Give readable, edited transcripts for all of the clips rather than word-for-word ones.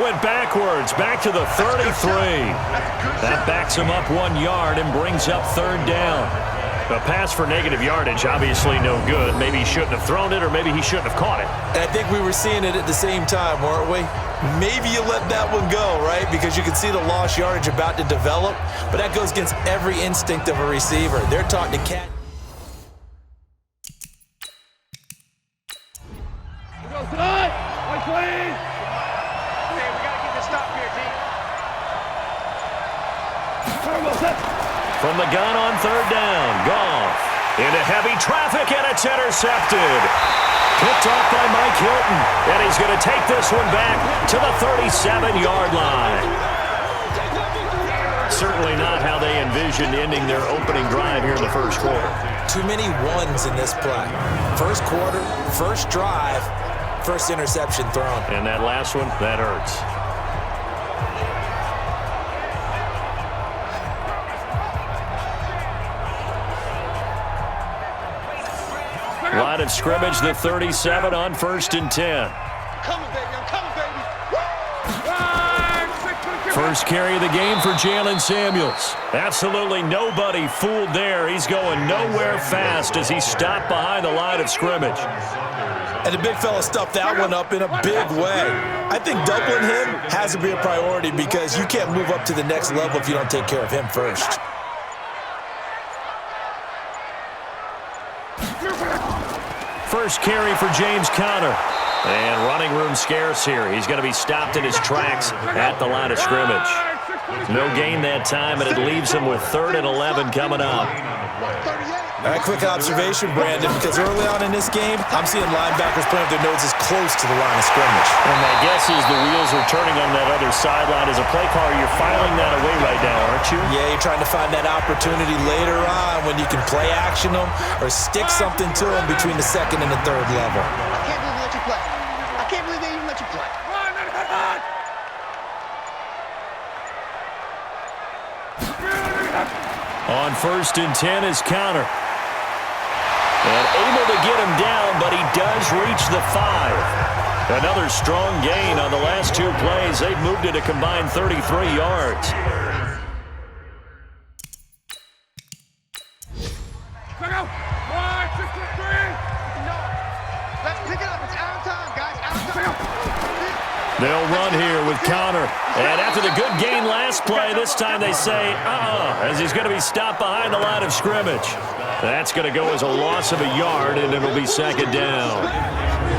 went backwards, back to the 33. That backs him up 1 yard and brings up third down. A pass for negative yardage, obviously no good. Maybe he shouldn't have thrown it, or maybe he shouldn't have caught it. And I think we were seeing it at the same time, weren't we? Maybe you let that one go, right? Because you can see the lost yardage about to develop. But that goes against every instinct of a receiver. They're taught to catch. From the gun on third down, Goff into heavy traffic, and it's intercepted. Picked off by Mike Hilton, and he's going to take this one back to the 37-yard line. Certainly not how they envisioned ending their opening drive here in the first quarter. Too many ones in this play. First quarter, first drive, first interception thrown. And that last one, that hurts. Line of scrimmage, the 37 on 1st and 10. First carry of the game for Jalen Samuels. Absolutely nobody fooled there. He's going nowhere fast as he stopped behind the line of scrimmage. And the big fella stuffed that one up in a big way. I think doubling him has to be a priority because you can't move up to the next level if you don't take care of him first. First carry for James Conner. And running room scarce here. He's going to be stopped in his tracks at the line of scrimmage. No gain that time, and it leaves him with 3rd and 11 coming up. A quick observation, Brandon, because early on in this game, I'm seeing linebackers playing their noses close to the line of scrimmage. And my guess is the wheels are turning on that other sideline. As a play caller, you're filing that away right now, aren't you? Yeah, you're trying to find that opportunity later on when you can play action them or stick something to them between the 2nd and the 3rd level. I can't believe they let you play. I can't believe they even let you play. On 1st and 10 is Conner. And able to get him down, but he does reach the 5. Another strong gain on the last 2 plays. They've moved it a combined 33 yards. Let's pick it up. It's out of time, guys. Out of time. They'll run here with Conner. And after the good gain last play, this time they say, as he's going to be stopped behind the line of scrimmage. That's going to go as a loss of a yard, and it'll be 2nd down.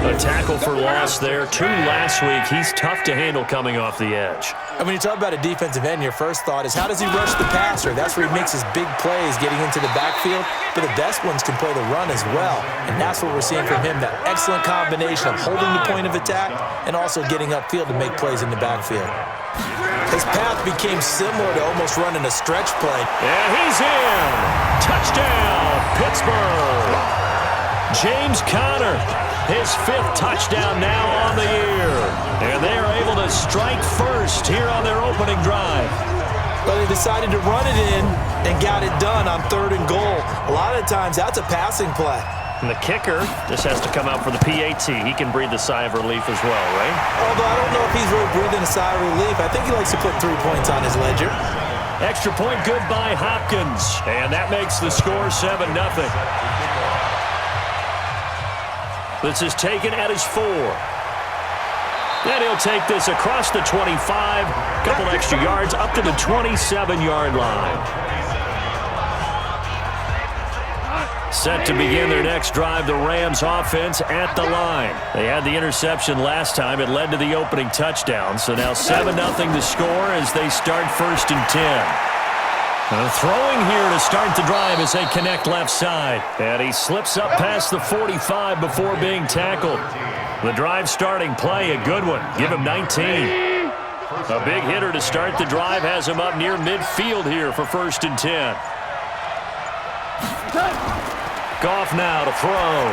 A tackle for loss there. 2 last week. He's tough to handle coming off the edge. And when you talk about a defensive end, your first thought is how does he rush the passer? That's where he makes his big plays getting into the backfield. But the best ones can play the run as well. And that's what we're seeing from him, that excellent combination of holding the point of attack and also getting upfield to make plays in the backfield. His path became similar to almost running a stretch play. And he's in. Touchdown, Pittsburgh. James Conner, his 5th touchdown now on the year. And they are able to strike first here on their opening drive. But they decided to run it in and got it done on 3rd and goal. A lot of times that's a passing play. And the kicker just has to come out for the PAT. He can breathe a sigh of relief as well, right? Although I don't know if he's really breathing a sigh of relief. I think he likes to put 3 points on his ledger. Extra point good by Hopkins. And that makes the score 7-0. This is taken at his 4. And he'll take this across the 25. Couple extra yards up to the 27-yard line. Set to begin their next drive, the Rams offense at the line. They had the interception last time. It led to the opening touchdown. So now 7-0 to score as they start 1st and 10. Throwing here to start the drive as they connect left side. And he slips up past the 45 before being tackled. The drive starting play, a good one. Give him 19. A big hitter to start the drive has him up near midfield here for 1st and 10. Goff now to throw.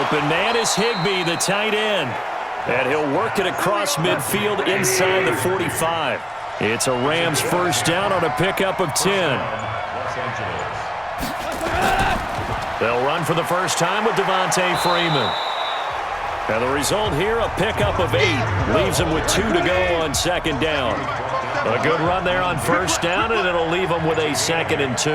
Open man is Higbee, the tight end. And he'll work it across midfield inside the 45. It's a Rams 1st down on a pickup of 10. They'll run for the first time with Devontae Freeman. And the result here, a pickup of 8. Leaves them with 2 to go on second down. A good run there on first down, and it'll leave them with a 2nd and 2.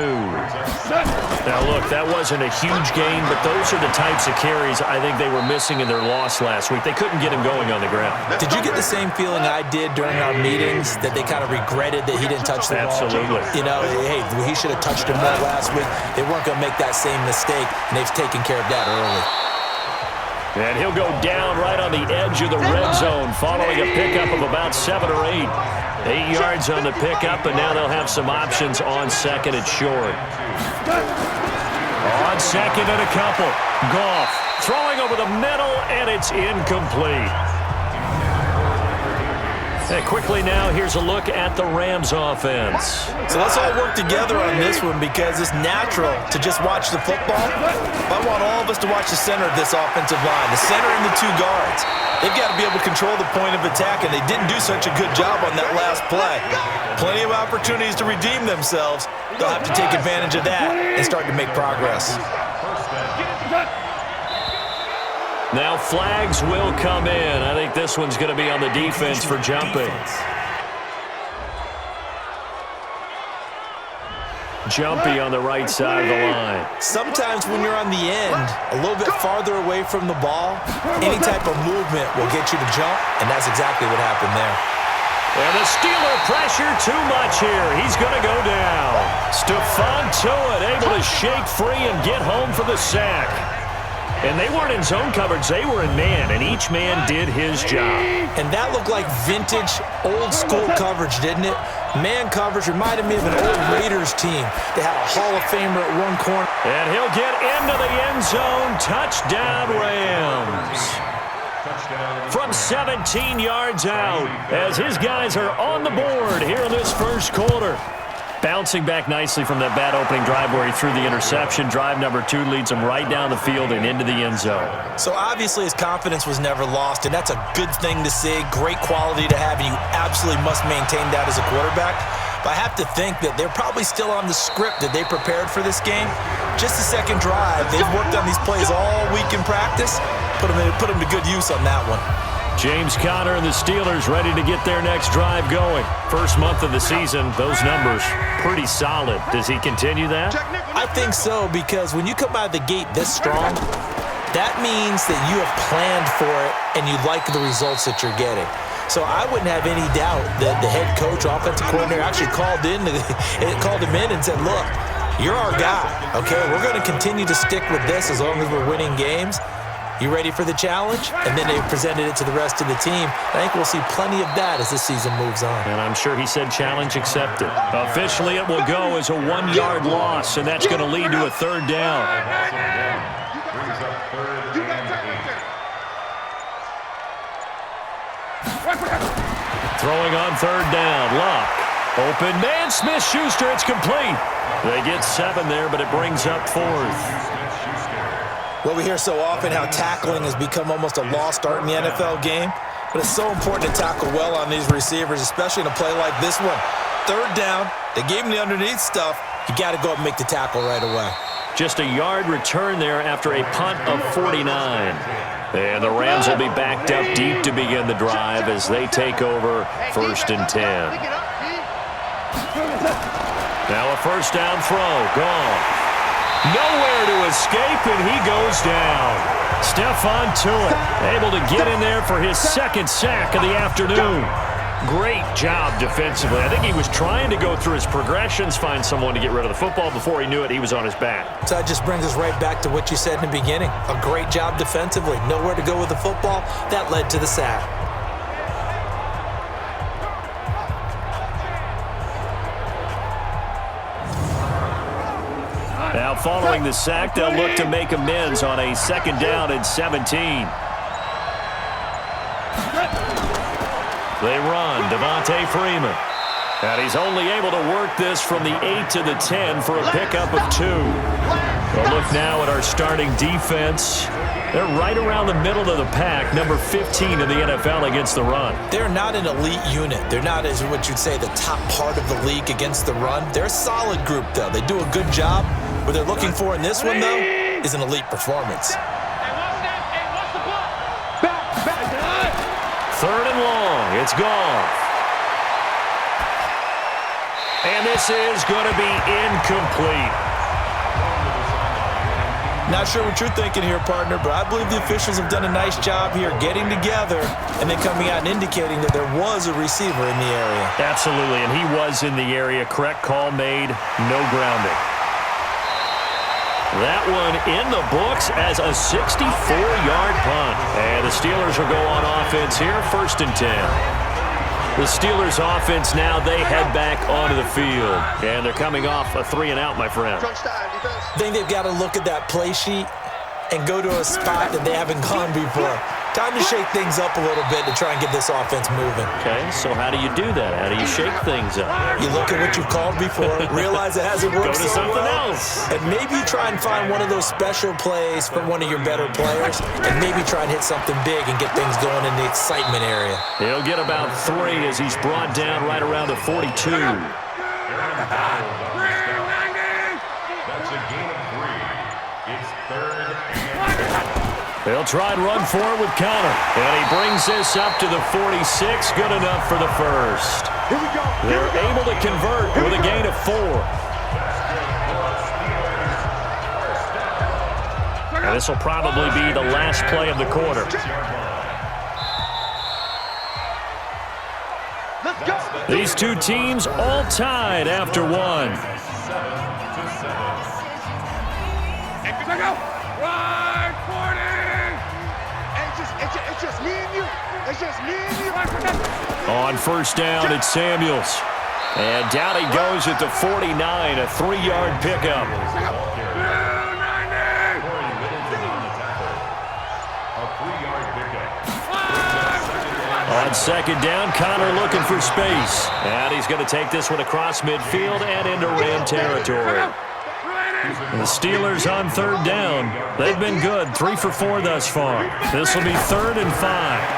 Now, look, that wasn't a huge gain, but those are the types of carries I think they were missing in their loss last week. They couldn't get him going on the ground. Did you get the same feeling I did during our meetings, that they kind of regretted that he didn't touch the ball? Absolutely. You know, hey, he should have touched him more last week. They weren't going to make that same mistake, and they've taken care of that early. And he'll go down right on the edge of the red zone following a pickup of about 7 or 8. 8 yards on the pickup, and now they'll have some options on 2nd and short. On 2nd and a couple. Goff throwing over the middle, and it's incomplete. And quickly now, here's a look at the Rams offense. So let's all work together on this one because it's natural to just watch the football. I want all of us to watch the center of this offensive line, the center and the 2 guards. They've got to be able to control the point of attack, and they didn't do such a good job on that last play. Plenty of opportunities to redeem themselves. They'll have to take advantage of that and start to make progress. Now flags will come in. I think this one's going to be on the defense for jumping. Jumpy on the right side of the line. Sometimes when you're on the end, a little bit farther away from the ball, any type of movement will get you to jump, and that's exactly what happened there. And the Steeler pressure too much here. He's going to go down. Stephon Tuitt able to shake free and get home for the sack. And they weren't in zone coverage. They were in man, and each man did his job. And that looked like vintage, old-school coverage, didn't it? Man coverage reminded me of an old Raiders team. They had a Hall of Famer at one corner. And he'll get into the end zone. Touchdown, Rams. From 17 yards out, as his guys are on the board here in this first quarter. Bouncing back nicely from that bad opening drive where he threw the interception. Drive number 2 leads him right down the field and into the end zone. So obviously his confidence was never lost, and that's a good thing to see. Great quality to have, and you absolutely must maintain that as a quarterback. But I have to think that they're probably still on the script that they prepared for this game. Just the second drive. They've worked on these plays all week in practice. Put them to good use on that one. James Conner and the Steelers ready to get their next drive going. First month of the season, those numbers pretty solid. Does he continue that? I think so, because when you come out of the gate this strong, that means that you have planned for it and you like the results that you're getting. So I wouldn't have any doubt that the head coach, offensive coordinator, actually called him in and said, look, you're our guy, okay? We're going to continue to stick with this as long as we're winning games. You ready for the challenge? And then they presented it to the rest of the team. I think we'll see plenty of that as the season moves on. And I'm sure he said challenge accepted. Officially, it will go as a 1-yard loss, and that's going to lead to a 3rd down. Throwing on 3rd down. Luck. Open man. Smith-Schuster. It's complete. They get 7 there, but it brings up 4th. Well, we hear so often how tackling has become almost a lost art in the NFL game, but it's so important to tackle well on these receivers, especially in a play like this one. 3rd down, they gave him the underneath stuff. You got to go up and make the tackle right away. Just a yard return there after a punt of 49. And the Rams will be backed up deep to begin the drive as they take over 1st and 10. Now a 1st down throw, gone. Nowhere to escape, and he goes down. Stephon Tuitt able to get in there for his 2nd sack of the afternoon. Great job defensively. I think he was trying to go through his progressions, find someone to get rid of the football. Before he knew it, he was on his back. So that just brings us right back to what you said in the beginning. A great job defensively. Nowhere to go with the football. That led to the sack. Now following the sack, they'll look to make amends on a 2nd down and 17. They run, Devontae Freeman. And he's only able to work this from the 8 to the 10 for a pickup of 2. We'll look now at our starting defense. They're right around the middle of the pack, number 15 in the NFL against the run. They're not an elite unit. They're not, as what you'd say, the top part of the league against the run. They're a solid group, though. They do a good job. What they're looking for in this one, though, is an elite performance. Hey, Third and long. It's gone. And this is going to be incomplete. Not sure what you're thinking here, partner, but I believe the officials have done a nice job here getting together and then coming out and indicating that there was a receiver in the area. Absolutely, and he was in the area. Correct call made. No grounding. That one in the books as a 64-yard punt. And the Steelers will go on offense here, 1st and 10. The Steelers offense now, they head back onto the field. And they're coming off a 3-and-out, my friend. I think they've got to look at that play sheet and go to a spot that they haven't gone before. Time to shake things up a little bit to try and get this offense moving. Okay, so how do you do that? How do you shake things up? You look at what you've called before, realize it hasn't worked Go to so something well, else. and maybe try and find one of those special plays from one of your better players, and maybe try and hit something big and get things going in the excitement area. He'll get about 3 as he's brought down right around the 42. That's a gain of 3. It's 3rd and 10. They'll try and run for it with Conner. And he brings this up to the 46. Good enough for the first. Here we go. They're able to convert with a gain of 4. And this will probably be the last play of the quarter. Let's go. These two teams all tied after 1. It's just me and you. It's just me and you. On 1st down, it's Samuels. And down he goes at the 49, a 3-yard pickup. On 2nd down, Conner looking for space. And he's going to take this one across midfield and into Ram territory. The Steelers on 3rd down. They've been good, 3 for 4 thus far. This will be 3rd and 5.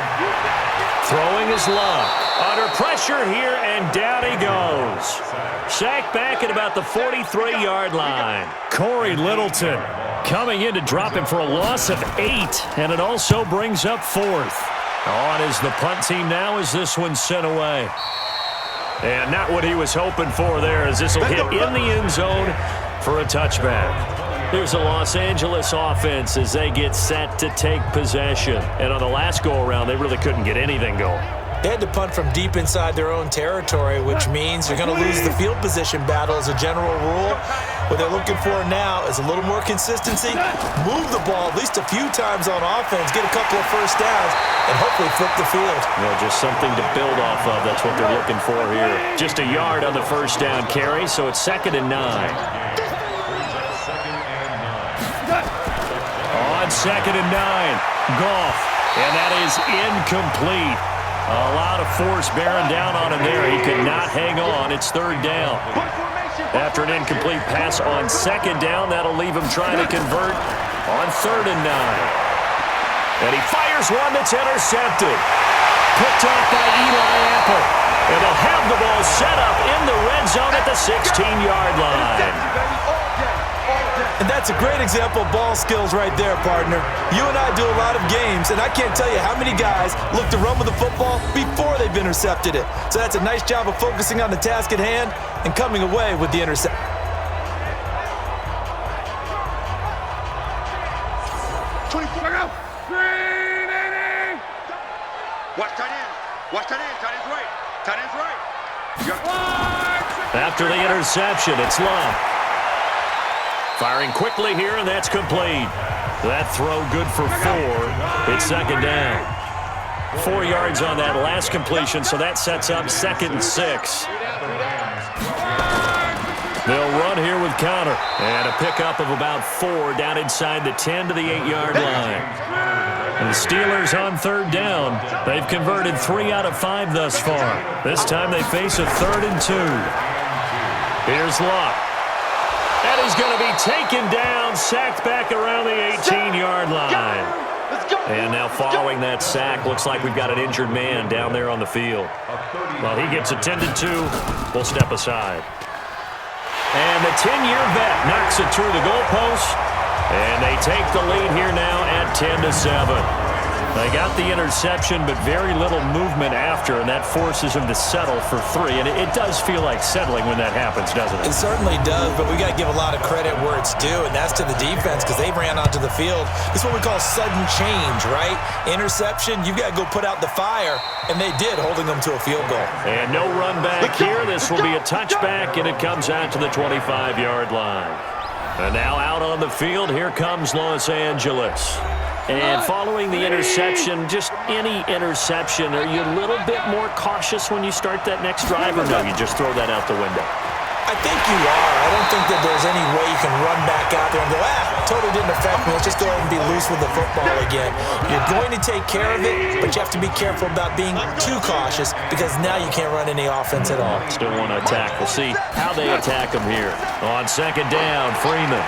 Throwing his luck. Under pressure here, and down he goes. Sacked back at about the 43-yard line. Corey Littleton coming in to drop him for a loss of 8, and it also brings up 4th. On is the punt team now as this one's sent away. And not what he was hoping for there, as this will hit in the end zone for a touchback. Here's the Los Angeles offense as they get set to take possession. And on the last go-around, they really couldn't get anything going. They had to punt from deep inside their own territory, which means you're going to lose the field position battle as a general rule. What they're looking for now is a little more consistency, move the ball at least a few times on offense, get a couple of first downs, and hopefully flip the field. Well, just something to build off of. That's what they're looking for here. Just a yard on the 1st down carry, so it's 2nd and 9. On 2nd and 9, Goff, and that is incomplete. A lot of force bearing down on him there. He could not hang on. It's 3rd down. After an incomplete pass on 2nd down, that'll leave him trying to convert on 3rd and 9. And he fires one that's intercepted. Picked off by Eli Apple. And they'll have the ball set up in the red zone at the 16-yard line. And that's a great example of ball skills right there, partner. You and I do a lot of games, and I can't tell you how many guys look to run with the football before they've intercepted it. So that's a nice job of focusing on the task at hand and coming away with the interception. Watch tight end. Watch tight end. Tight end's right. Tight end's right. After the interception, it's Love. Firing quickly here, and that's complete. That throw good for 4. It's 2nd down. 4 yards on that last completion, so that sets up 2nd and 6. They'll run here with Conner. And a pickup of about 4 down inside the 10 to the 8-yard line. And the Steelers on 3rd down. They've converted 3 out of 5 thus far. This time they face a 3rd and 2. Here's Locke. And he's going to be taken down, sacked back around the 18-yard line. And now following that sack, looks like we've got an injured man down there on the field. Well, he gets attended to. We'll step aside. And the 10-year vet knocks it through the goalpost. And they take the lead here now at 10-7. They got the interception, but very little movement after, and that forces them to settle for 3. And it does feel like settling when that happens, doesn't it? It certainly does, but we got to give a lot of credit where it's due, and that's to the defense because they ran onto the field. It's what we call sudden change, right? Interception, you've got to go put out the fire, and they did, holding them to a field goal. And no run back here. This will be a touchback, and it comes out to the 25-yard line. And now out on the field, here comes Los Angeles. And following the interception, just any interception, are you a little bit more cautious when you start that next drive, or no, you just throw that out the window? I think you are. I don't think that there's any way you can run back out there and go, totally didn't affect me. Let's just go ahead and be loose with the football again. You're going to take care of it, but you have to be careful about being too cautious because now you can't run any offense at all. Still want to attack. We'll see how they attack them here. On second down, Freeman.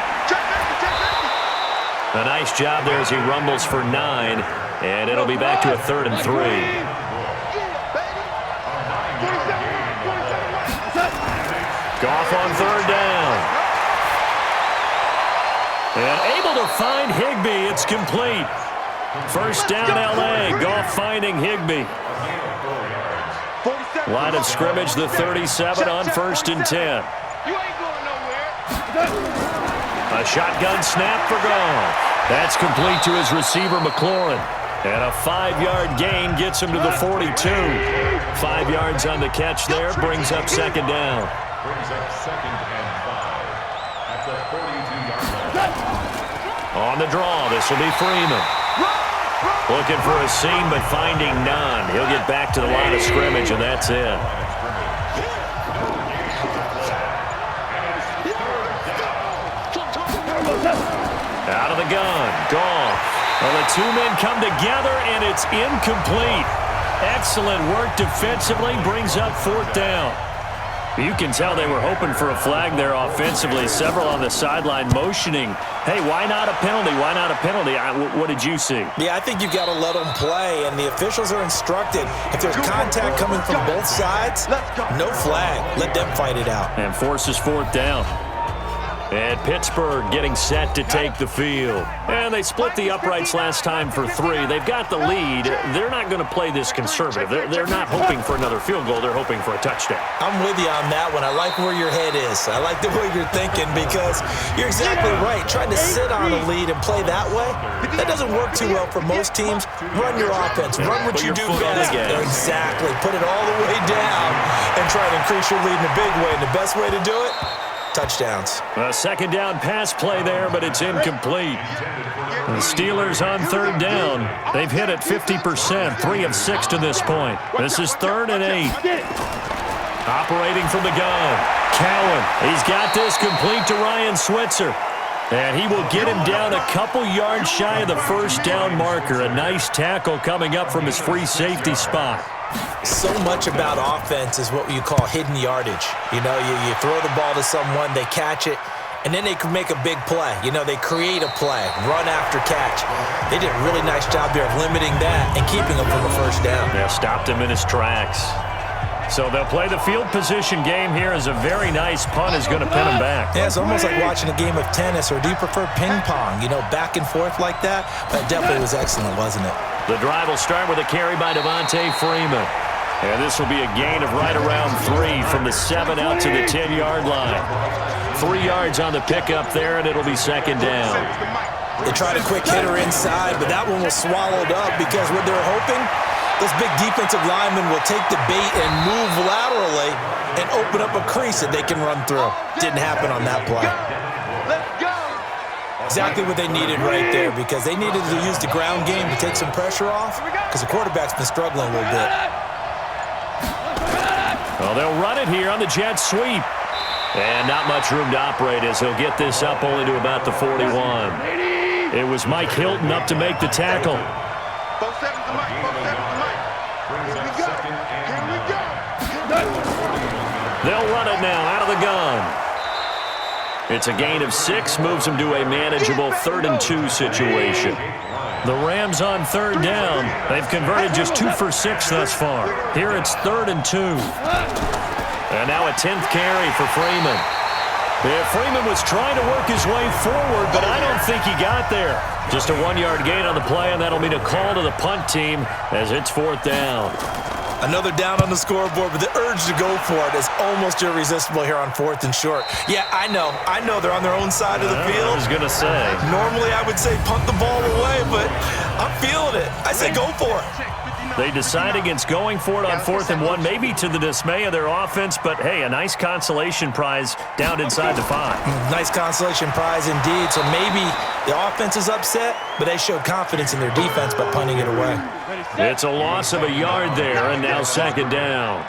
A nice job there as he rumbles for 9, and it'll be back to a 3rd and 3. Goff on 3rd down. And able to find Higbee. It's complete. First down, L.A. Goff finding Higbee. Line of scrimmage, the 37 on 1st and 10. A shotgun snap for Goff. That's complete to his receiver, McLaurin. And a 5-yard gain gets him to the 42. 5 yards on the catch there, brings up second down. Brings up 2nd and 5 at the 42-yard line. On the draw, this will be Freeman. Looking for a seam, but finding none. He'll get back to the line of scrimmage, and that's it. Out of the gun, Goff. Well, the 2 men come together, and it's incomplete. Excellent work defensively, brings up 4th down. You can tell they were hoping for a flag there offensively. Several on the sideline motioning, hey, why not a penalty? Why not a penalty? What did you see? Yeah, I think you've got to let them play, and the officials are instructed. If there's contact coming from both sides, no flag. Let them fight it out. And forces 4th down. And Pittsburgh getting set to take the field. And they split the uprights last time for 3. They've got the lead. They're not going to play this conservative. They're not hoping for another field goal. They're hoping for a touchdown. I'm with you on that one. I like where your head is. I like the way you're thinking because you're exactly right. Trying to sit on a lead and play that way, that doesn't work too well for most teams. Run your offense. Run what you do best. Exactly. Put it all the way down and try to increase your lead in a big way. And the best way to do it, touchdowns. A second down pass play there, but it's incomplete. The Steelers on 3rd down. They've hit it 50%, 3 of 6 to this point. This is 3rd and 8. Operating from the gun. Cowan, he's got this complete to Ryan Switzer. And he will get him down a couple yards shy of the first down marker. A nice tackle coming up from his free safety spot. So much about offense is what you call hidden yardage. You know, you throw the ball to someone, they catch it, and then they can make a big play. You know, they create a play, run after catch. They did a really nice job there of limiting that and keeping him from a first down. Yeah, stopped him in his tracks. So they'll play the field position game here as a very nice punt is going to pin him back. Yeah, it's almost like watching a game of tennis, or do you prefer ping pong? You know, back and forth like that? That definitely was excellent, wasn't it? The drive will start with a carry by Devontae Freeman. And this will be a gain of right around 3 from the 7 out to the 10-yard line. 3 yards on the pickup there, and it'll be second down. They tried a quick hitter inside, but that one was swallowed up because what they're hoping, those big defensive linemen will take the bait and move laterally and open up a crease that they can run through. Didn't happen on that play. Exactly what they needed right there because they needed to use the ground game to take some pressure off because the quarterback's been struggling a little bit. Well, they'll run it here on the jet sweep. And not much room to operate as he'll get this up only to about the 41. It was Mike Hilton up to make the tackle. They'll run it now out of the gun. It's a gain of 6, moves them to a manageable 3rd and 2 situation. The Rams on 3rd down. They've converted just 2 for 6 thus far. Here it's 3rd and 2. And now a 10th carry for Freeman. Yeah, Freeman was trying to work his way forward, but I don't think he got there. Just a 1-yard gain on the play, and that'll mean a call to the punt team as it's 4th down. Another down on the scoreboard, but the urge to go for it is almost irresistible here on 4th and short. Yeah, I know they're on their own side of the field. I was going to say. Normally I would say punt the ball away, but I'm feeling it. I say go for it. They decide against going for it on 4th and 1, maybe to the dismay of their offense, but hey, a nice consolation prize down inside the 5. Nice consolation prize indeed. So maybe the offense is upset, but they showed confidence in their defense by punting it away. It's a loss of a yard there, and now 2nd down.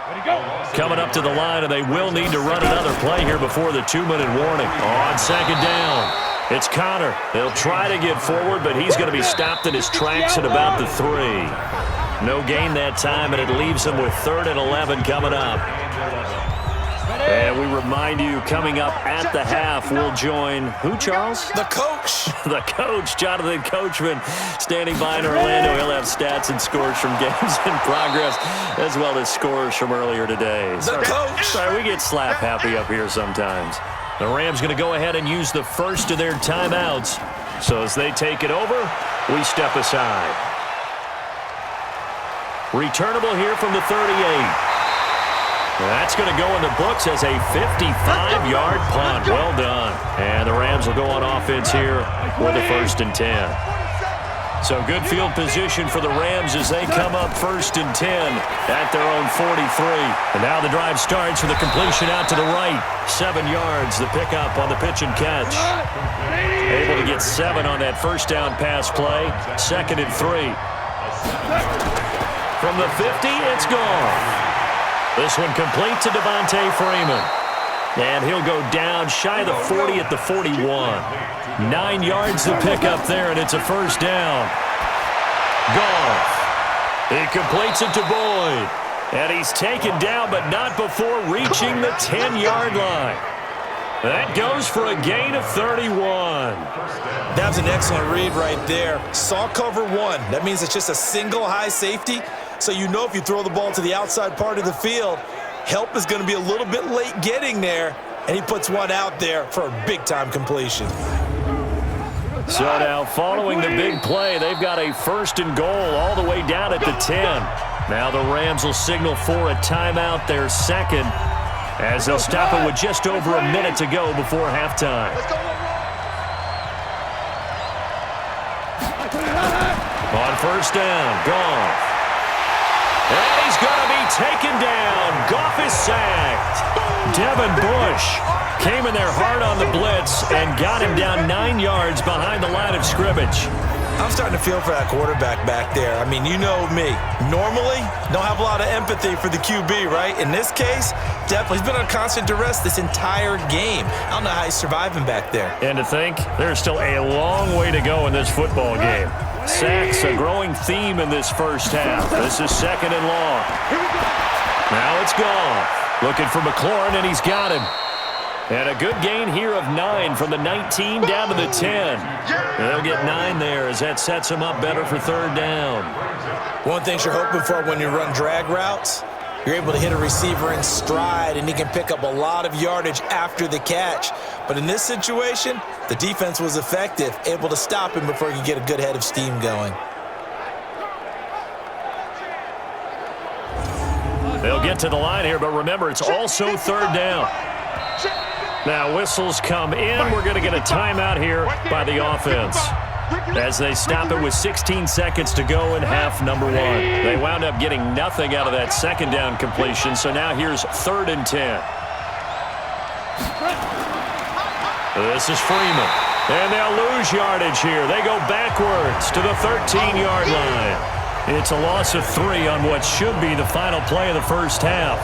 Coming up to the line, and they will need to run another play here before the 2-minute warning. On 2nd down, it's Connor. They'll try to get forward, but he's going to be stopped in his tracks at about the 3. No gain that time, and it leaves him with 3rd and 11 coming up. And we remind you, coming up at the half, we'll join who, Charles? The coach. The coach, Jonathan Coachman, standing by in Orlando. He'll have stats and scores from games in progress, as well as scores from earlier today. The coach. Sorry, we get slap happy up here sometimes. The Rams going to go ahead and use the first of their timeouts. So as they take it over, we step aside. Returnable here from the 38. That's going to go in the books as a 55-yard punt. Well done. And the Rams will go on offense here with a 1st and 10. So good field position for the Rams as they come up 1st and 10 at their own 43. And now the drive starts with a completion out to the right. 7 yards, the pickup on the pitch and catch. Able to get 7 on that 1st down pass play. 2nd and 3. From the 50, it's gone. This one complete to Devontae Freeman. And he'll go down shy of the 40 at the 41. 9 yards to pick up there, and it's a 1st down. Goff. He completes it to Boyd. And he's taken down, but not before reaching the 10-yard line. That goes for a gain of 31. That's an excellent read right there. Saw cover 1. That means it's just a single high safety. So you know if you throw the ball to the outside part of the field, help is going to be a little bit late getting there, and he puts one out there for a big-time completion. So now following the big play, they've got a 1st and goal all the way down at the 10. Now the Rams will signal for a timeout, their 2nd, as they'll stop it with just over a minute to go before halftime. On 1st down, Goff. And he's going to be taken down. Goff is sacked. Devin Bush came in there hard on the blitz and got him down 9 yards behind the line of scrimmage. I'm starting to feel for that quarterback back there. I mean, you know me. Normally, don't have a lot of empathy for the QB, right? In this case, definitely. He's been on constant duress this entire game. I don't know how he's surviving back there. And to think, there's still a long way to go in this football game. Sacks, a growing theme in this 1st half. This is 2nd and long. Now it's gone. Looking for McLaurin, and he's got him. And a good gain here of 9 from the 19 down to the 10. They'll get 9 there as that sets them up better for 3rd down. One thing you're hoping for when you run drag routes, you're able to hit a receiver in stride, and he can pick up a lot of yardage after the catch. But in this situation, the defense was effective, able to stop him before he could get a good head of steam going. They'll get to the line here, but remember, it's also 3rd down. Now whistles come in. We're going to get a timeout here by the offense as they stop it with 16 seconds to go in half number 1. They wound up getting nothing out of that 2nd down completion, so now here's 3rd and 10. This is Freeman, and they'll lose yardage here. They go backwards to the 13-yard line. It's a loss of 3 on what should be the final play of the 1st half.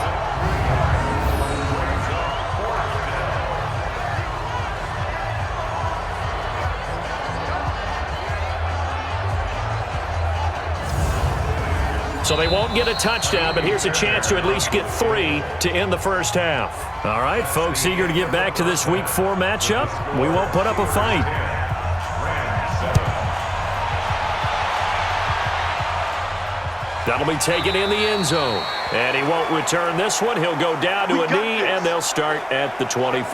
So they won't get a touchdown, but here's a chance to at least get 3 to end the 1st half. All right, folks, eager to get back to this Week 4 matchup. We won't put up a fight. That'll be taken in the end zone. And he won't return this one. He'll go down to a knee, and they'll start at the 25.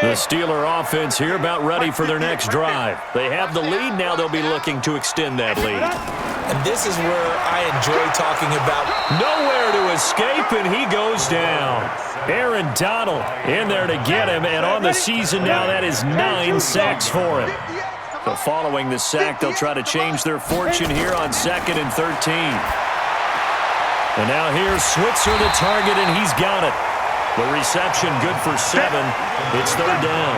The Steeler offense here about ready for their next drive. They have the lead. Now they'll be looking to extend that lead. And this is where I enjoy talking about nowhere to escape, and he goes down. Aaron Donald in there to get him, and on the season now, that is 9 sacks for him. So following the sack, they'll try to change their fortune here on 2nd and 13. And now here's Switzer, the target, and he's got it. The reception good for 7. It's 3rd down.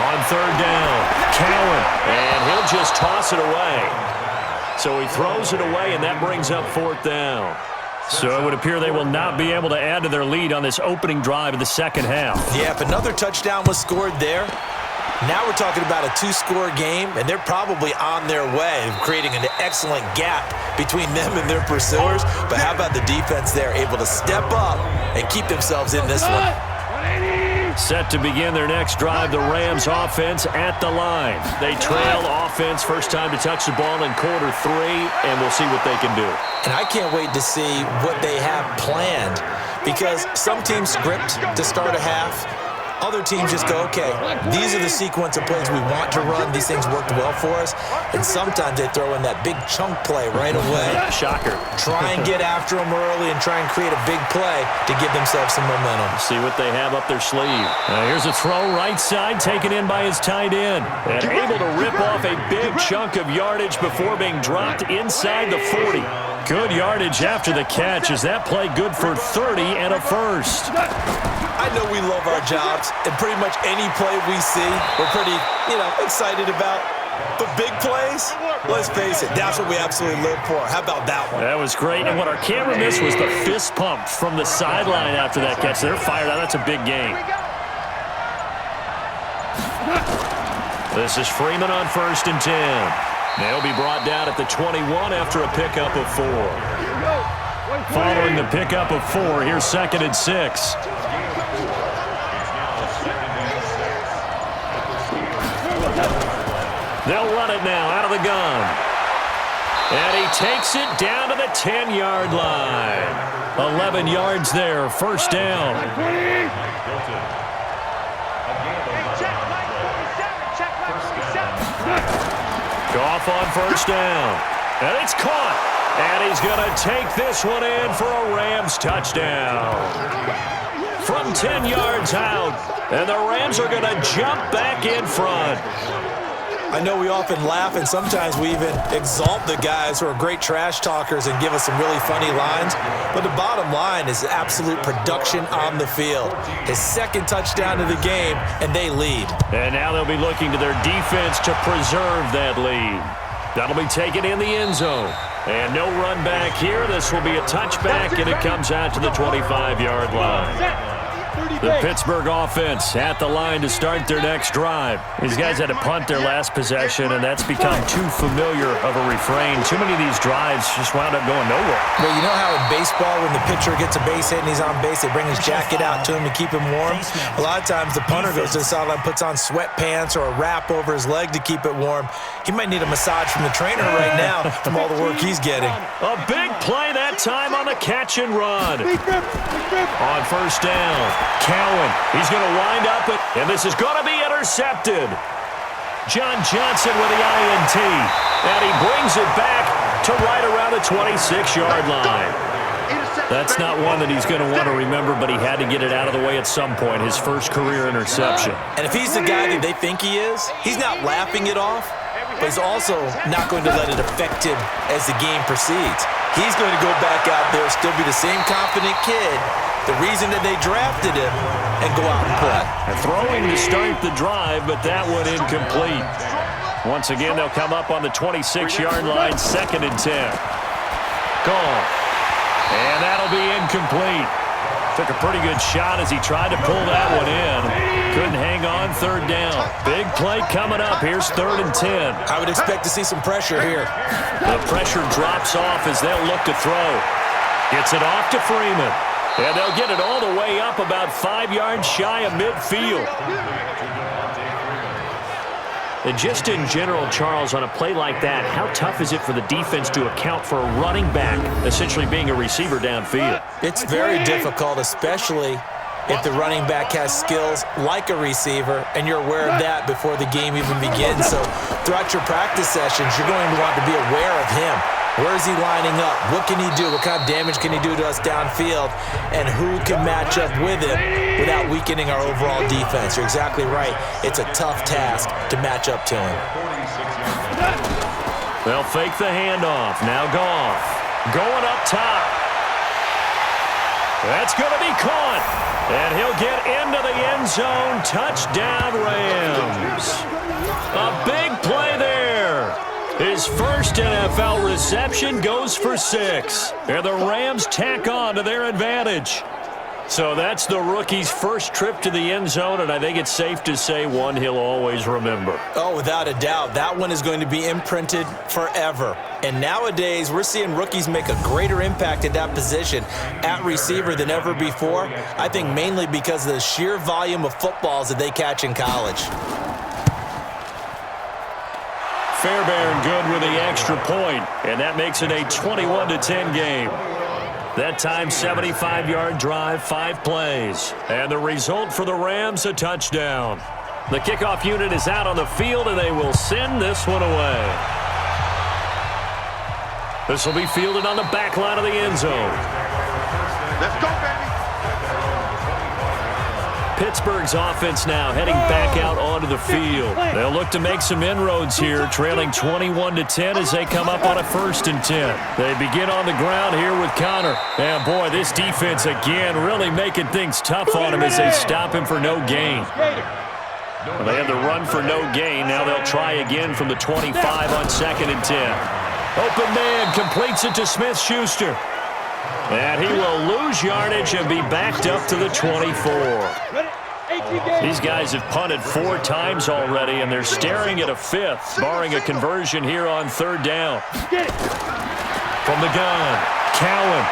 On 3rd down, Cowan, and he'll just toss it away. So he throws it away, and that brings up 4th down. So it would appear they will not be able to add to their lead on this opening drive of the second half. Yeah, if another touchdown was scored there, now we're talking about a 2-score game, and they're probably on their way of creating an excellent gap between them and their pursuers. But how about the defense there, able to step up and keep themselves in this one? Set to begin their next drive, the Rams offense at the line. They trail offense, first time to touch the ball in quarter 3, and we'll see what they can do. And I can't wait to see what they have planned, because some teams script to start a half. Other teams just go, okay, these are the sequence of plays we want to run. These things worked well for us. And sometimes they throw in that big chunk play right away. Shocker. Try and get after them early and try and create a big play to give themselves some momentum. See what they have up their sleeve. Here's a throw right side, taken in by his tight end. And able to rip off a big chunk of yardage before being dropped inside the 40. Good yardage after the catch. Is that play good for 30 and a first? I know we love our jobs, and pretty much any play we see, we're pretty, excited about. But big plays, let's face it, that's what we absolutely live for. How about that one? That was great, and what our camera missed was the fist pump from the sideline after that catch. They're fired out. That's a big game. This is Freeman on 1st and 10. They'll be brought down at the 21 after a pickup of 4. Following the pickup of 4, here's 2nd and 6. They'll run it now out of the gun. And he takes it down to the 10-yard line. 11 yards there, first down. Goff on first down. And it's caught. And he's going to take this one in for a Rams touchdown. From 10 yards out. And the Rams are going to jump back in front. I know we often laugh, and sometimes we even exalt the guys who are great trash talkers and give us some really funny lines. But the bottom line is absolute production on the field. His 2nd touchdown of the game, and they lead. And now they'll be looking to their defense to preserve that lead. That'll be taken in the end zone. And no run back here. This will be a touchback, and it comes out to the 25-yard line. The Pittsburgh offense at the line to start their next drive. These guys had to punt their last possession, and that's become too familiar of a refrain. Too many of these drives just wound up going nowhere. Well, you know how in baseball when the pitcher gets a base hit and he's on base, they bring his jacket out to him to keep him warm? A lot of times the punter goes to the sideline, puts on sweatpants or a wrap over his leg to keep it warm. He might need a massage from the trainer right now from all the work he's getting. A big play that time on the catch and run. On first down, Cowan, he's going to wind up it, and this is going to be intercepted. John Johnson with the INT, and he brings it back to right around the 26-yard line. That's not one that he's going to want to remember, but he had to get it out of the way at some point, his first career interception. And if he's the guy that they think he is, he's not laughing it off, but he's also not going to let it affect him as the game proceeds. He's going to go back out there, still be the same confident kid, the reason that they drafted him, and go out and play. And throwing to start the drive, but that one incomplete. Once again, they'll come up on the 26-yard line, 2nd and 10. Gone. And that'll be incomplete. Took a pretty good shot as he tried to pull that one in. Couldn't hang on, 3rd down. Big play coming up. Here's 3rd and 10. I would expect to see some pressure here. The pressure drops off as they'll look to throw. Gets it off to Freeman. And they'll get it all the way up about 5 yards shy of midfield. And just in general, Charles, on a play like that, how tough is it for the defense to account for a running back essentially being a receiver downfield? It's very difficult, especially if the running back has skills like a receiver, and you're aware of that before the game even begins. So throughout your practice sessions, you're going to want to be aware of him. Where is he lining up? What can he do? What kind of damage can he do to us downfield? And who can match up with him without weakening our overall defense? You're exactly right. It's a tough task to match up to him. They'll fake the handoff. Now Goff going up top. That's going to be caught. And he'll get into the end zone. Touchdown, Rams. A big play there. His first NFL reception goes for 6. And the Rams tack on to their advantage. So that's the rookie's first trip to the end zone, and I think it's safe to say one he'll always remember. Oh, without a doubt. That one is going to be imprinted forever. And nowadays, we're seeing rookies make a greater impact at that position at receiver than ever before. I think mainly because of the sheer volume of footballs that they catch in college. Fairbairn good with the extra point, and that makes it a 21-10 game. That time, 75-yard drive, 5 plays. And the result for the Rams, a touchdown. The kickoff unit is out on the field, and they will send this one away. This will be fielded on the back line of the end zone. Let's go, baby. Pittsburgh's offense now heading back out onto the field. They'll look to make some inroads here, trailing 21-10 as they come up on a 1st and 10. They begin on the ground here with Connor. And boy, this defense again really making things tough on him as they stop him for no gain. Well, they have the run for no gain. Now they'll try again from the 25 on 2nd and 10. Open man completes it to Smith-Schuster. And he will lose yardage and be backed up to the 24. These guys have punted 4 times already, and they're staring at a 5th, barring a conversion here on 3rd down. From the gun, Cowan.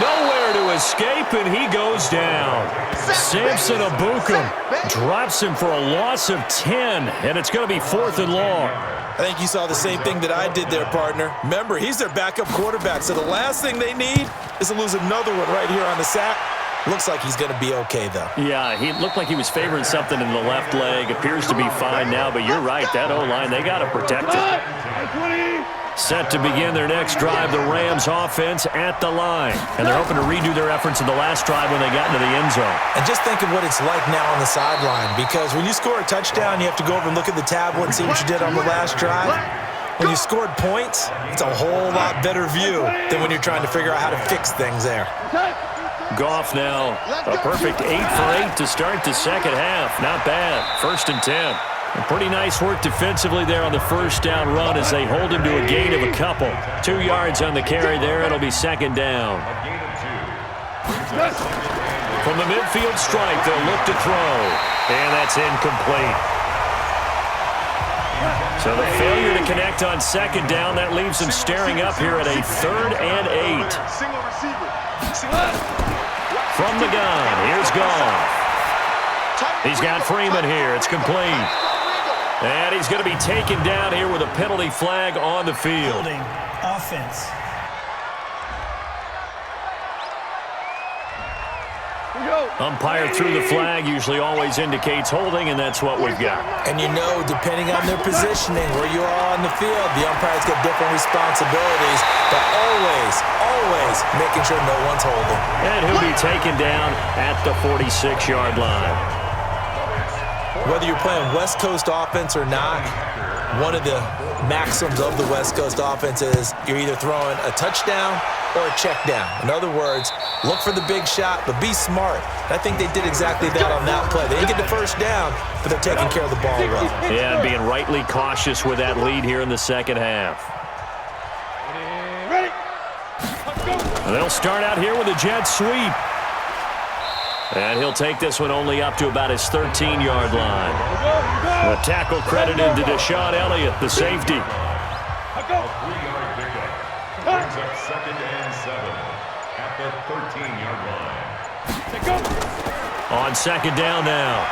Nowhere to escape, and he goes down. Samson Abukum drops him for a loss of 10, and it's going to be 4th and long. I think you saw the same thing that I did there, partner. Remember, he's their backup quarterback, so the last thing they need is to lose another one right here on the sack. Looks like he's going to be okay, though. Yeah, he looked like he was favoring something in the left leg. Appears to be fine now, but you're right. That O-line, they got to protect it. Set to begin their next drive, the Rams offense at the line. And they're hoping to redo their efforts in the last drive when they got into the end zone. And just think of what it's like now on the sideline, because when you score a touchdown, you have to go over and look at the tablet and see what you did on the last drive. When you scored points, it's a whole lot better view than when you're trying to figure out how to fix things there. Goff now, a perfect 8 for 8 to start the second half. Not bad. 1st and 10. Pretty nice work defensively there on the 1st down run as they hold him to a gain of a couple. 2 yards on the carry there. It'll be 2nd down. From the midfield stripe, they'll look to throw. And that's incomplete. So the failure to connect on 2nd down, that leaves them staring up here at a 3rd and 8. From the gun, here's Goff. He's got Freeman here. It's complete. And he's going to be taken down here with a penalty flag on the field. Offense. Umpire threw the flag, usually always indicates holding, and that's what we've got. And you know, depending on their positioning, where you are on the field, the umpires get different responsibilities, but always making sure no one's holding. And he'll be taken down at the 46-yard line. Whether you're playing West Coast offense or not, one of the maxims of the West Coast offense is you're either throwing a touchdown or a check down. In other words, look for the big shot, but be smart. And I think they did exactly that on that play. They didn't get the 1st down, but they're taking care of the ball well. Yeah, and being rightly cautious with that lead here in the second half. They'll start out here with a jet sweep. And he'll take this one only up to about his 13-yard line. The tackle credited to Deshaun Elliott, the safety. A 3-yard pickup brings up 2nd and 7 at the 13-yard line. On 2nd down now.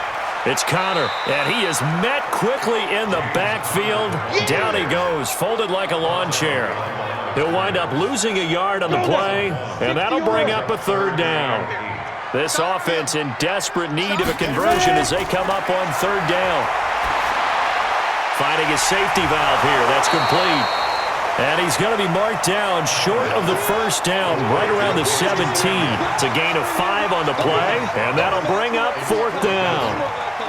It's Connor, and he is met quickly in the backfield. Down he goes, folded like a lawn chair. He'll wind up losing a yard on the play, and that'll bring up a third down. This offense in desperate need of a conversion as they come up on third down. Finding a safety valve here. That's complete. And he's going to be marked down short of the first down, right around the 17. It's a gain of 5 on the play, and that'll bring up fourth down.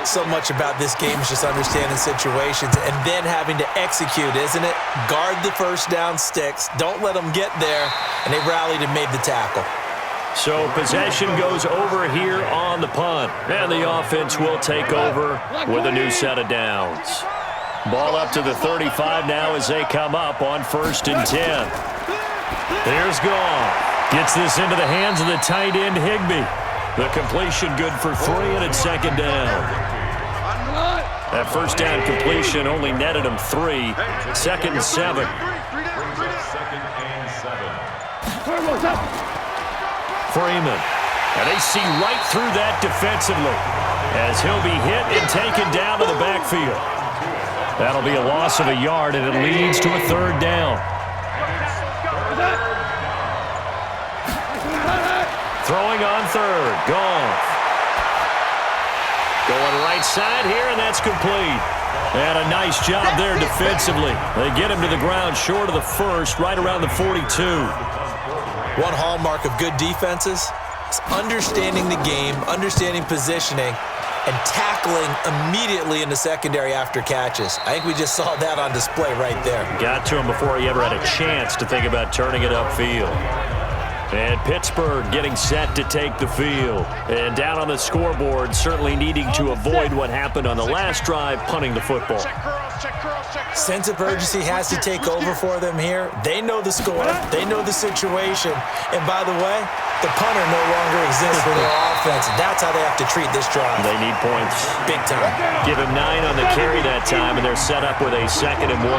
So much about this game is just understanding situations and then having to execute, isn't it? Guard the first down sticks. Don't let them get there. And they rallied and made the tackle. So possession goes over here on the punt. And the offense will take over with a new set of downs. Ball up to the 35 now as they come up on 1st and 10. Here's Goff. Gets this into the hands of the tight end, Higbee. The completion good for 3, and it's 2nd down. That first down completion only netted him 3. 2nd and 7. 2nd and 7. Freeman. And they see right through that defensively as he'll be hit and taken down to the backfield. That'll be a loss of a yard, and it leads to a third down. Throwing on third. Goff. Going right side here, and that's complete. And a nice job there defensively. They get him to the ground short of the first, right around the 42. One hallmark of good defenses is understanding the game, understanding positioning, and tackling immediately in the secondary after catches. I think we just saw that on display right there. Got to him before he ever had a chance to think about turning it upfield. And Pittsburgh getting set to take the field. And down on the scoreboard, certainly needing to avoid what happened on the last drive, punting the football. Sense of urgency has to take over for them here. They know the score. They know the situation. And by the way, the punter no longer exists for their offense. That's how they have to treat this drive. They need points. Big time. Give him 9 on the carry that time, and they're set up with a 2nd and 1.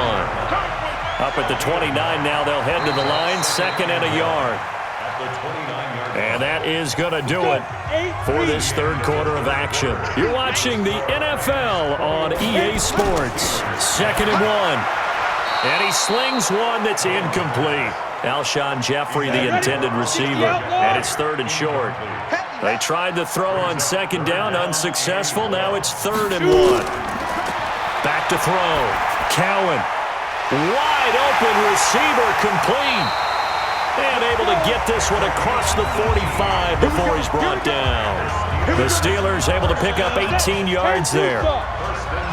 Up at the 29 now, they'll head to the line, 2nd and a yard. And that is going to do it for this third quarter of action. You're watching the NFL on EA Sports. 2nd and 1. And he slings one that's incomplete. Alshon Jeffrey, the intended receiver. And it's 3rd and short. They tried to throw on 2nd down, unsuccessful. Now it's 3rd and 1. Back to throw. Cowan. Wide open receiver, complete. And able to get this one across the 45 before he's brought down. The Steelers able to pick up 18 yards there.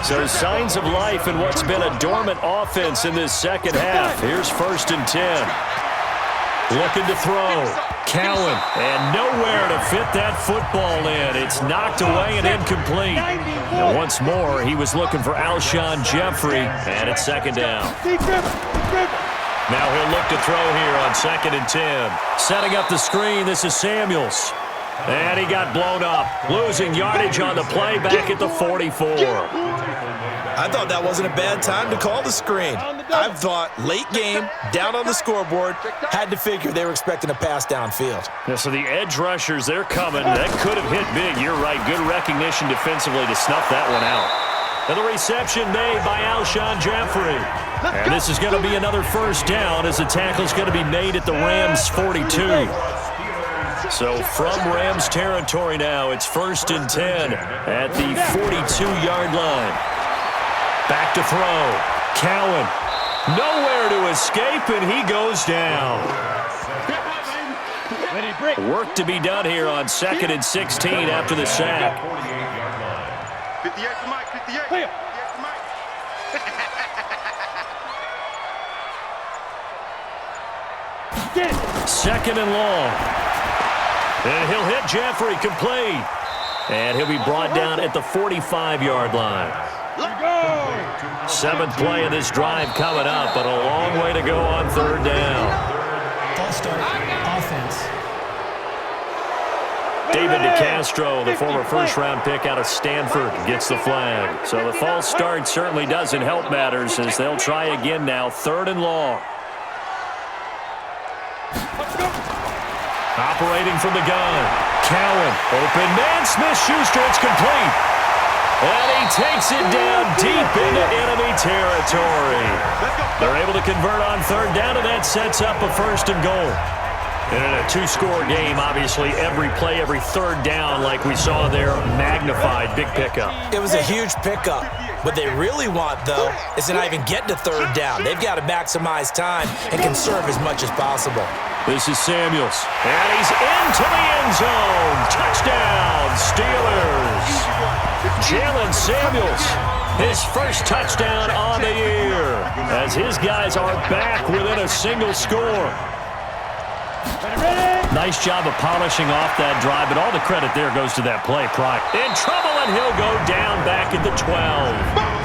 So signs of life in what's been a dormant offense in this second half. Here's 1st and 10. Looking to throw. Cowan. And nowhere to fit that football in. It's knocked away and incomplete. And once more, he was looking for Alshon Jeffrey. And it's 2nd down. Now he'll look to throw here on 2nd and 10. Setting up the screen, this is Samuels. And he got blown up. Losing yardage on the play back at the 44. I thought that wasn't a bad time to call the screen. I thought late game, down on the scoreboard, had to figure they were expecting a pass downfield. Yeah, so the edge rushers, they're coming. That could have hit big. You're right. Good recognition defensively to snuff that one out. And the reception made by Alshon Jeffrey. And this is going to be another first down as the tackle's going to be made at the Rams' 42. So from Rams territory now, it's 1st and 10 at the 42-yard line. Back to throw. Cowan. Nowhere to escape, and he goes down. Work to be done here on 2nd and 16 after the sack. 58 to Mike, 58. 58 to Mike. 2nd and long. And he'll hit Jeffrey, complete. And he'll be brought down at the 45-yard line. 7th play of this drive coming up, but a long way to go on 3rd down. False start, offense. David DeCastro, the former first-round pick out of Stanford, gets the flag. So the false start certainly doesn't help matters as they'll try again now, 3rd and long. Operating from the gun. Cowan. Open man. Smith-Schuster. It's complete. And he takes it down deep into enemy territory. They're able to convert on third down, and that sets up a 1st and goal. And in a 2-score game, obviously, every play, every third down, like we saw there, magnified. Big pickup. It was a huge pickup. What they really want, though, is to not even get to third down. They've got to maximize time and conserve as much as possible. This is Samuels. And he's into the end zone. Touchdown, Steelers. Jaylen Samuels, his first touchdown on the year, as his guys are back within a single score. Nice job of polishing off that drive, but all the credit there goes to that play. Pride in trouble, and he'll go down back at the 12.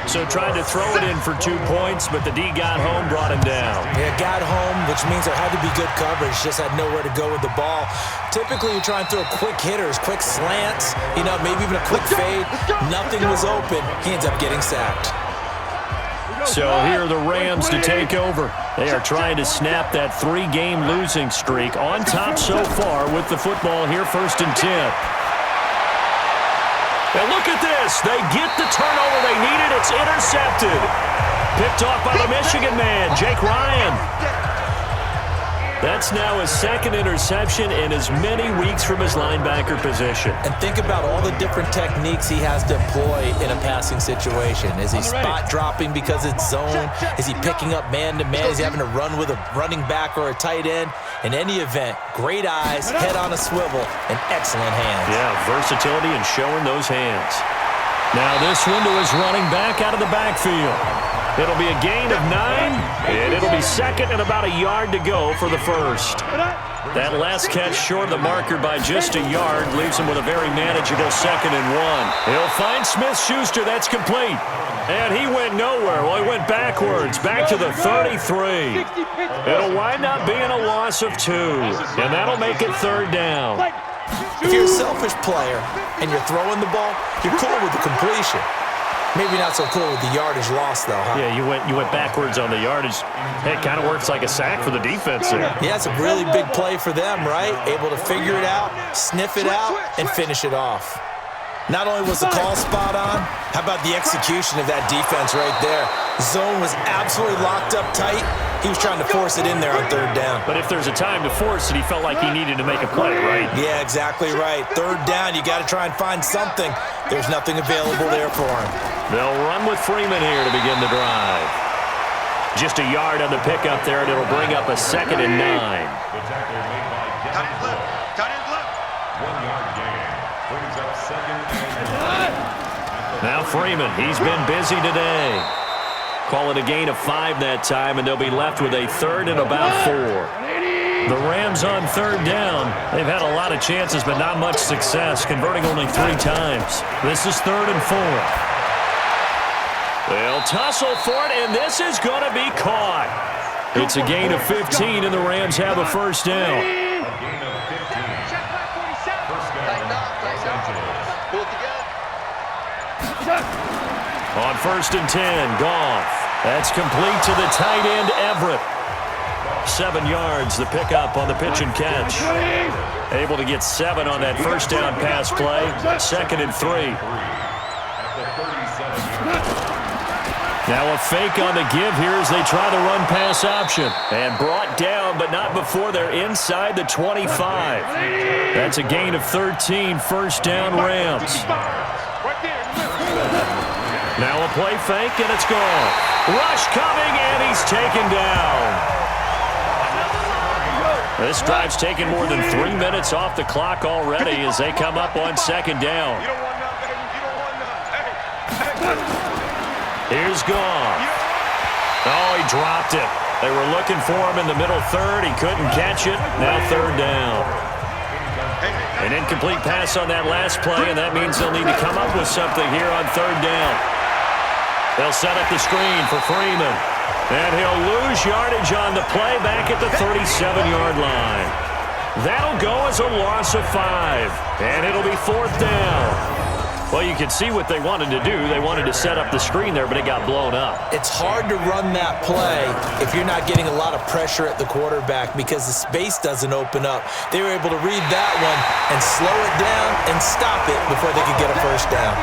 So tried to throw it in for 2 points, but the D got home, brought him down. Yeah, got home, which means there had to be good coverage. Just had nowhere to go with the ball. Typically, you try and throw quick hitters, quick slants, maybe even a quick fade. Nothing was open. He ends up getting sacked. So here are the Rams to take over. They are trying to snap that 3-game losing streak. On top so far with the football here, 1st and 10. And look at this. They get the turnover they needed. It's intercepted. Picked off by the Michigan man, Jake Ryan. That's now his 2nd interception in as many weeks from his linebacker position. And think about all the different techniques he has to employ in a passing situation. Is he spot dropping because it's zone? Is he picking up man-to-man? Is he having to run with a running back or a tight end? In any event, great eyes, head on a swivel, and excellent hands. Yeah, versatility and showing those hands. Now this one to his running back out of the backfield. It'll be a gain of 9, and it'll be 2nd and about a yard to go for the 1st. That last catch short of the marker by just a yard leaves him with a very manageable 2nd and 1. He'll find Smith-Schuster. That's complete. And he went nowhere. Well, he went backwards, back to the 33. It'll wind up being a loss of 2, and that'll make it 3rd down. If you're a selfish player and you're throwing the ball, you're cool with the completion. Maybe not so cool with the yardage loss, though, huh? Yeah, you went backwards on the yardage. Hey, it kind of works like a sack for the defense there. Yeah, it's a really big play for them, right? Able to figure it out, sniff it out, and finish it off. Not only was the call spot on, how about the execution of that defense right there? Zone was absolutely locked up tight. He was trying to force it in there on 3rd down. But if there's a time to force it, he felt like he needed to make a play, right? Yeah, exactly right. 3rd down, you got to try and find something. There's nothing available there for him. They'll run with Freeman here to begin the drive. Just a yard on the pickup there, and it'll bring up a 2nd and 9. The tackle made by Dennis Love. 1 yard gain. Brings up 2nd and 9. Now Freeman, he's been busy today. Call it a gain of 5 that time, and they'll be left with a 3rd and about 4. The Rams on 3rd down. They've had a lot of chances, but not much success, converting only 3 times. This is 3rd and 4. They'll tussle for it, and this is going to be caught. It's a gain of 15, and the Rams have a 1st down. A gain of 15. 1st down, Los Angeles. On 1st and 10, Goff. That's complete to the tight end, Everett. 7 yards, the pickup on the pitch and catch. Able to get 7 on that 1st down pass play. 2nd and 3. Now a fake on the give here as they try the run pass option. And brought down, but not before they're inside the 25. That's a gain of 13, 1st down Rams. Now a play fake, and it's gone. Rush coming, and he's taken down. This drive's taken more than 3 minutes off the clock already as they come up on 2nd down. Here's Goff. Oh, he dropped it. They were looking for him in the middle 3rd. He couldn't catch it. Now 3rd down. An incomplete pass on that last play, and that means they'll need to come up with something here on 3rd down. They'll set up the screen for Freeman. And he'll lose yardage on the play back at the 37-yard line. That'll go as a loss of 5. And it'll be 4th down. Well, you can see what they wanted to do. They wanted to set up the screen there, but it got blown up. It's hard to run that play if you're not getting a lot of pressure at the quarterback because the space doesn't open up. They were able to read that one and slow it down and stop it before they could get a first down.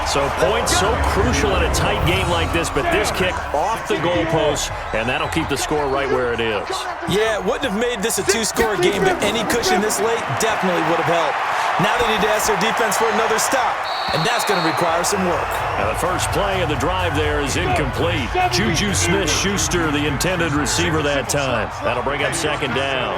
So points so crucial in a tight game like this, but this kick off the goalpost, and that'll keep the score right where it is. Yeah, it wouldn't have made this a two-score game, but any cushion this late definitely would have helped. Now they need to ask their defense for another stop, and that's going to require some work. And the first play of the drive there is incomplete. Juju Smith-Schuster, the intended receiver that time. That'll bring up second down.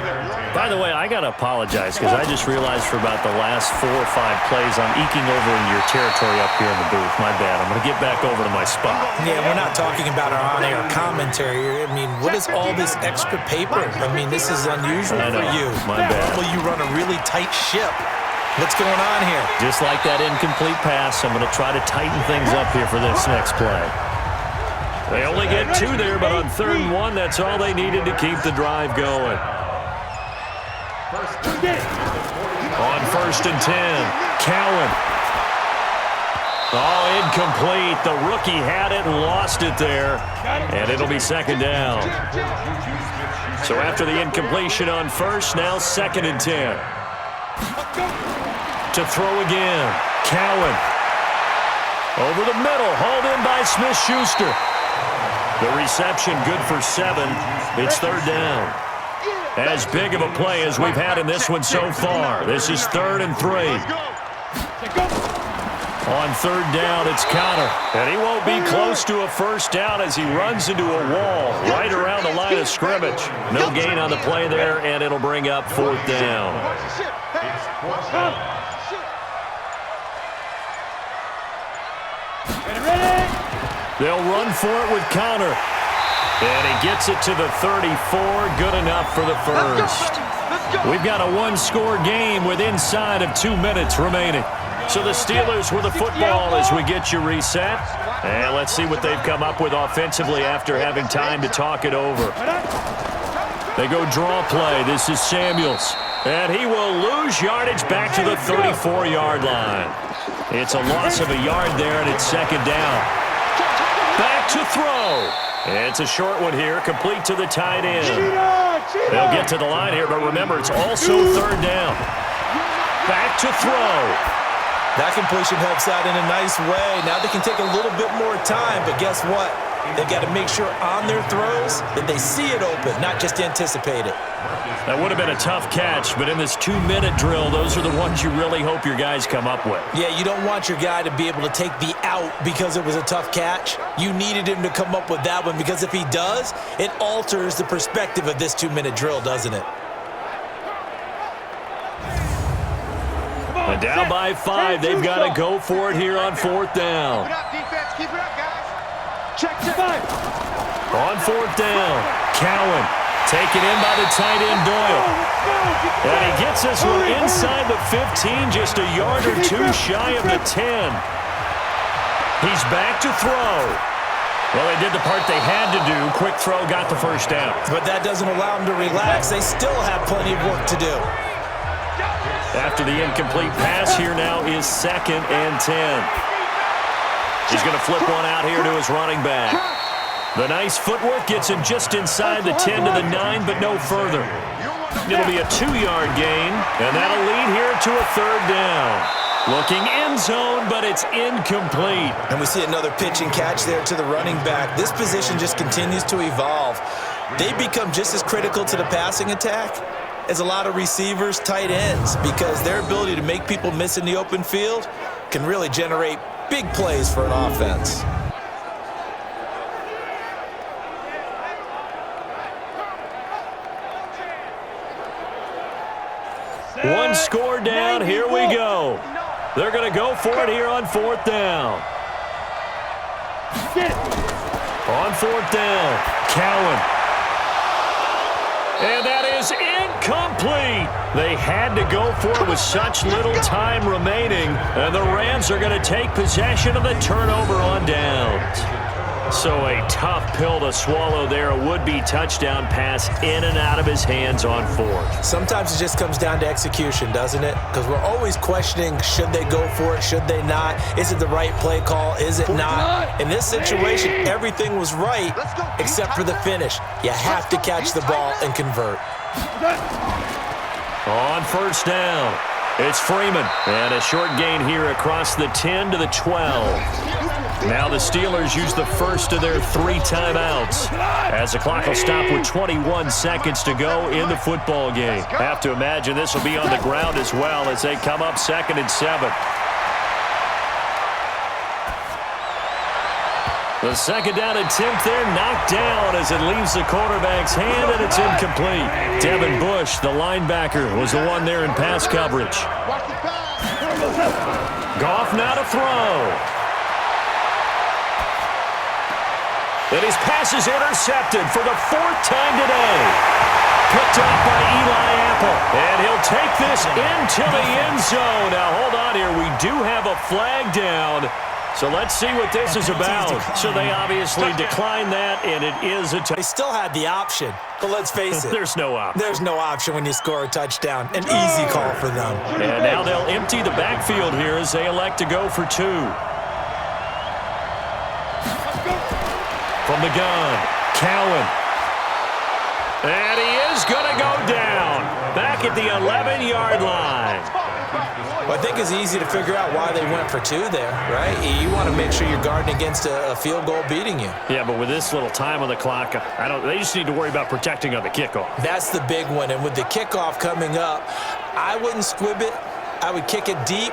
By the way, I got to apologize because I just realized for about the last 4 or 5 plays I'm eking over in your territory up here in the booth. My bad. I'm going to get back over to my spot. Yeah, we're not talking about our on-air commentary. I mean, what is all this extra paper? I mean, this is unusual for you. My bad. Well, you run a really tight ship. What's going on here? Just like that incomplete pass, I'm going to try to tighten things up here for this next play. They only get 2 there, but on 3rd and 1, that's all they needed to keep the drive going. On 1st and 10, Cowan. Oh, incomplete. The rookie had it and lost it there, and it'll be second down. So after the incompletion on 1st, now 2nd and 10. To throw again, Cowan. Over the middle, hauled in by Smith-Schuster. The reception good for 7. It's 3rd down. As big of a play as we've had in this one so far. This is 3rd and 3. On 3rd down, it's Conner. And he won't be close to a first down as he runs into a wall right around the line of scrimmage. No gain on the play there, and it'll bring up 4th down. They'll run for it with Conner. And he gets it to the 34. Good enough for the first. We've got a 1-score game with inside of 2 minutes remaining. So the Steelers with the football as we get you reset. And let's see what they've come up with offensively after having time to talk it over. They go draw play. This is Samuels. And he will lose yardage back to the 34-yard line. It's a loss of a yard there, and it's 2nd down. Back to throw. It's a short one here, complete to the tight end. They'll get to the line here, but remember, it's also 3rd down. Back to throw. That completion helps out in a nice way. Now they can take a little bit more time, but guess what? They've got to make sure on their throws that they see it open, not just anticipate it. That would have been a tough catch, but in this 2-minute drill, those are the ones you really hope your guys come up with. Yeah, you don't want your guy to be able to take the out because it was a tough catch. You needed him to come up with that one because if he does, it alters the perspective of this 2-minute drill, doesn't it? And down by 5, they've got to go for it here on 4th down. Keep it up, defense. Keep it up, guys. Check. On 4th down, Cowan taken in by the tight end Doyle. And he gets this one inside the 15, just a yard or 2 shy of the 10. He's back to throw. Well, they did the part they had to do. Quick throw got the first down. But that doesn't allow them to relax. They still have plenty of work to do. After the incomplete pass, here now is 2nd and 10. He's going to flip one out here to his running back. The nice footwork gets him just inside the 10 to the 9, but no further. It'll be a 2-yard gain, and that'll lead here to a 3rd down. Looking end zone, but it's incomplete. And we see another pitch and catch there to the running back. This position just continues to evolve. They become just as critical to the passing attack as a lot of receivers, tight ends, because their ability to make people miss in the open field can really generate big plays for an offense. One score down, here we go. They're going to go for it here on 4th down. On 4th down, Cowan. And that is incomplete. They had to go for it with such little time remaining. And the Rams are going to take possession of the turnover on downs. So a tough pill to swallow there. A would-be touchdown pass in and out of his hands on fourth. Sometimes it just comes down to execution, doesn't it? Because we're always questioning, should they go for it, should they not? Is it the right play call, is it not? In this situation, everything was right except for the finish. You have to catch the ball and convert. On first down, it's Freeman. And a short gain here across the 10 to the 12. Now the Steelers use the first of their 3 timeouts as the clock will stop with 21 seconds to go in the football game. Have to imagine this will be on the ground as well as they come up 2nd and 7. The second down attempt there knocked down as it leaves the quarterback's hand, and it's incomplete. Devin Bush, the linebacker, was the one there in pass coverage. Goff now to throw. And his pass is intercepted for the 4th time today. Picked up by Eli Apple. And he'll take this into the end zone. Now, hold on here. We do have a flag down. So let's see what this is about. So they obviously declined that, and it is a touchdown. They still had the option, but let's face it. There's no option. There's no option when you score a touchdown. An easy call for them. And now they'll empty the backfield here as they elect to go for 2. From the gun, Cowan. And he is going to go down. Back at the 11-yard line. Well, I think it's easy to figure out why they went for 2 there, right? You want to make sure you're guarding against a field goal beating you. Yeah, but with this little time on the clock, they just need to worry about protecting on the kickoff. That's the big one. And with the kickoff coming up, I wouldn't squib it. I would kick it deep,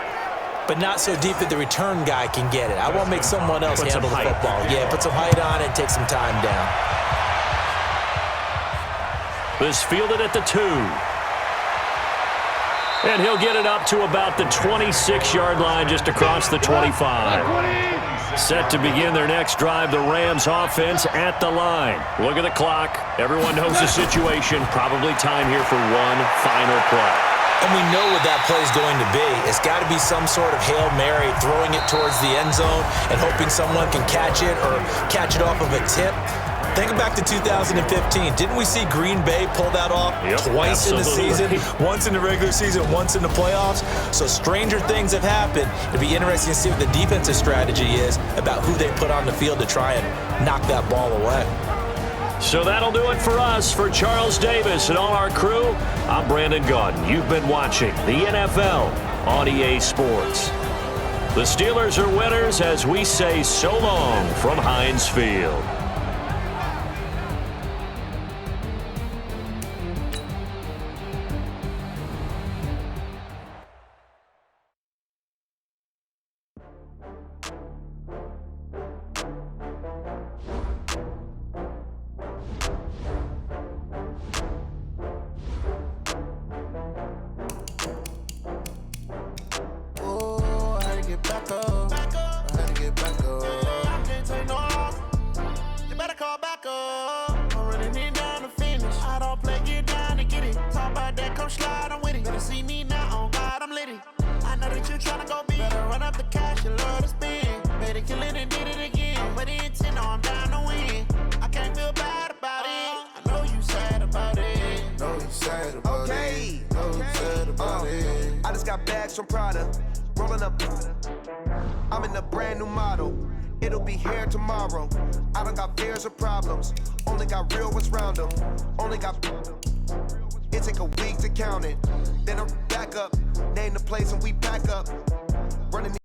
but not so deep that the return guy can get it. I won't make someone else handle the football. Yeah, put some height on it, take some time down. This fielded at the 2. And he'll get it up to about the 26-yard line just across the 25. Set to begin their next drive, the Rams offense at the line. Look at the clock. Everyone knows the situation. Probably time here for one final play. And we know what that play is going to be. It's got to be some sort of Hail Mary, throwing it towards the end zone and hoping someone can catch it or catch it off of a tip. Think back to 2015. Didn't we see Green Bay pull that off twice in the season? Once in the regular season, once in the playoffs. So stranger things have happened. It'll be interesting to see what the defensive strategy is about who they put on the field to try and knock that ball away. So that'll do it for us. For Charles Davis and all our crew, I'm Brandon Gaudin. You've been watching the NFL on EA Sports. The Steelers are winners as we say so long from Heinz Field. I just got bags from Prada, rolling up. I'm in a brand new model. It'll be here tomorrow. I don't got fears or problems. Only got real ones round them. Only got. It take a week to count it. Then I'm back up. Name the place and we pack up. Running.